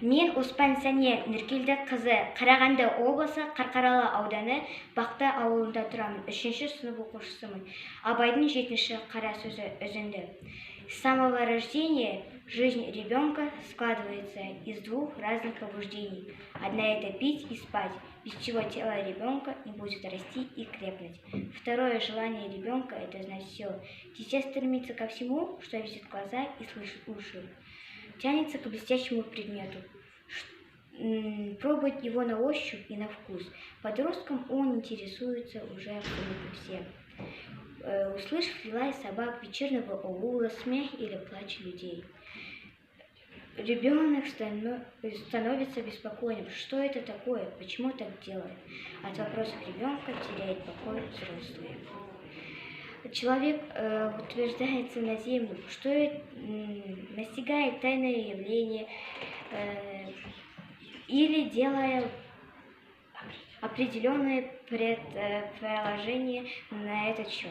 Мен Оспан Сәния Нұркелді қызы, Қарағанды облысы Қарқаралы ауданы Бақты ауылында тұрамын. 3-ші сынып оқушысымын. Абайдың 7-ші қара сөзі үзінді. С самого рождения жизнь ребенка складывается из двух разных побуждений. Одна – это пить и спать, без чего тело ребенка не будет расти и крепнуть. Второе желание ребенка – это знать все. Дитя стремится ко всему, что видит глаза и слышит уши. Тянется к блестящему предмету, пробует его на ощупь и на вкус. Подростком он интересуется уже абсолютно всем. Услышав лай собак, вечернего аула, смех или плач людей. Ребенок становится беспокойным. Что это такое? Почему так делает? От вопросов ребенка теряет покой взрослые. Человек утверждается на землю, что настигает тайное явление или делая определенные предположения на этот счет.